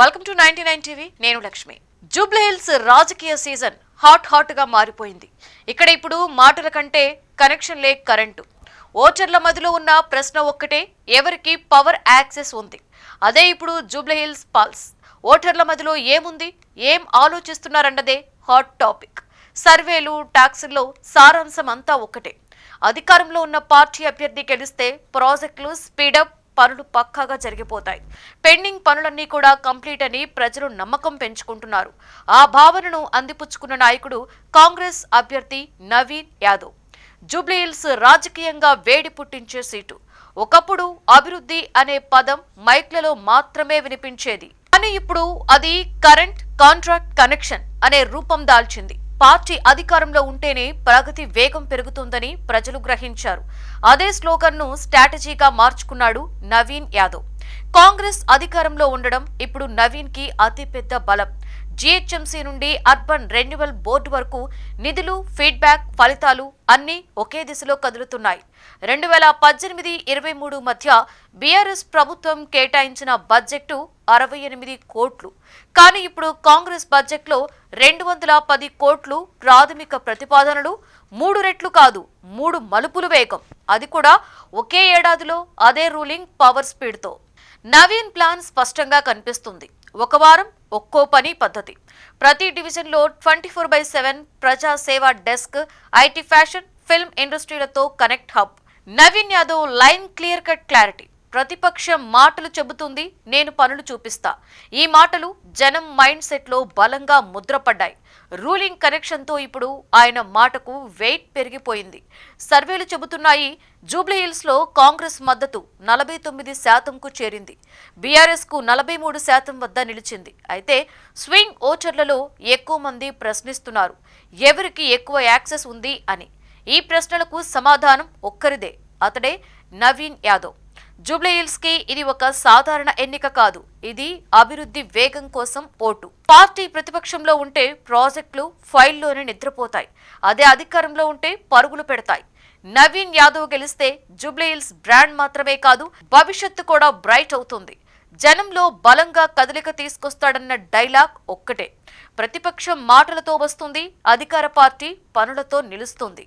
Welcome to 99 TV. నేను Lakshmi. Jubilee hills రాజకీయ season hot గా మారిపోయింది. ఇక్కడ ఇప్పుడు మాటల కంటే కనెక్షన్లే కరెంటు. ఓటర్ల మధ్యలో ఉన్న ప్రశ్న ఒక్కటే, ఎవరికి పవర్ యాక్సెస్ ఉంది? అదే ఇప్పుడు జూబ్లీ హిల్స్ పల్స్. ఓటర్ల మధ్యలో ఏముంది, ఏం ఆలోచిస్తున్నారన్నదే హాట్ టాపిక్. సర్వేలు, టాక్సుల్లో సారాంశం అంతా ఒక్కటే. అధికారంలో ఉన్న పార్టీ అభ్యర్థి గెలిస్తే ప్రాజెక్టులు స్పీడప్, పనులు పక్కాగా జరిగిపోతాయి. పెండింగ్ పనులన్నీ కూడా కంప్లీట్ అని ప్రజలు నమ్మకం పెంచుకుంటున్నారు. ఆ భావనను అందిపుచ్చుకున్న నాయకుడు కాంగ్రెస్ అభ్యర్థి నవీన్ యాదవ్. జూబ్లీ హిల్స్ రాజకీయంగా వేడి పుట్టించే సీటు. ఒకప్పుడు అభివృద్ధి అనే పదం మైక్లలో మాత్రమే వినిపించేది, కానీ ఇప్పుడు అది కరెంట్, కాంట్రాక్ట్, కనెక్షన్ అనే రూపం దాల్చింది. పార్టీ అధికారంలో ఉంటేనే ప్రగతి వేగం పెరుగుతుందని ప్రజలు గ్రహించారు. అదే స్లోగన్ ను స్ట్రాటజీగా మార్చుకున్నాడు నవీన్ యాదవ్. కాంగ్రెస్ అధికారంలో ఉండడం ఇప్పుడు నవీన్ కి అతిపెద్ద బలం. జిహెచ్ఎంసీ నుండి అర్బన్ రెన్యువల్ బోర్డు వరకు నిధులు, ఫీడ్బ్యాక్, ఫలితాలు అన్నీ ఒకే దిశలో కదులుతున్నాయి. 2018-23 మధ్య బీఆర్ఎస్ ప్రభుత్వం కేటాయించిన బడ్జెట్ 68 కోట్లు. కానీ ఇప్పుడు కాంగ్రెస్ బడ్జెట్లో 210 కోట్లు. ప్రాథమిక ప్రతిపాదనలు 3 రెట్లు కాదు, 3 మలుపులు వేగం. అది కూడా ఒకే ఏడాదిలో, అదే రూలింగ్ పవర్ స్పీడ్తో. నవీన్ ప్లాన్ స్పష్టంగా కనిపిస్తుంది. ఒక వారం ఒక్కో పని పద్ధతి. ప్రతి డివిజన్లో 24/7 ప్రజా సేవా డెస్క్, ఐటీ, ఫ్యాషన్, ఫిల్మ్ ఇండస్ట్రీలతో connect hub. Naveen Yadav line clear cut clarity. ప్రతిపక్షం మాటలు చెబుతుంది, నేను పనులు చూపిస్తా. ఈ మాటలు జనం మైండ్ సెట్ లో బలంగా ముద్రపడ్డాయి. రూలింగ్ కనెక్షన్ తో ఇప్పుడు ఆయన మాటకు వెయిట్ పెరిగిపోయింది. సర్వేలు చెబుతున్నాయి, జూబ్లీ హిల్స్ లో కాంగ్రెస్ మద్దతు 49%కు చేరింది. బీఆర్ఎస్ కు 43% వద్ద నిలిచింది. అయితే స్వింగ్ ఓటర్లలో ఎక్కువ మంది ప్రశ్నిస్తున్నారు, ఎవరికి ఎక్కువ యాక్సెస్ ఉంది అని. ఈ ప్రశ్నలకు సమాధానం ఒక్కరిదే, అతడే నవీన్ యాదవ్. జూబ్లీ హిల్స్ కి ఇది ఒక సాధారణ ఎన్నిక కాదు, ఇది అభివృద్ధి వేగం కోసం ఓటు. పార్టీ ప్రతిపక్షంలో ఉంటే ప్రాజెక్టులు ఫైల్లోనే నిద్రపోతాయి, అదే అధికారంలో ఉంటే పరుగులు పెడతాయి. నవీన్ యాదవ్ గెలిస్తే జూబ్లీ హిల్స్ బ్రాండ్ మాత్రమే కాదు, భవిష్యత్తు కూడా బ్రైట్ అవుతుంది. జనంలో బలంగా కదలిక తీసుకొస్తాడన్న డైలాగ్ ఒక్కటే. ప్రతిపక్షం మాటలతో వస్తుంది, అధికార పార్టీ పనులతో నిలుస్తుంది.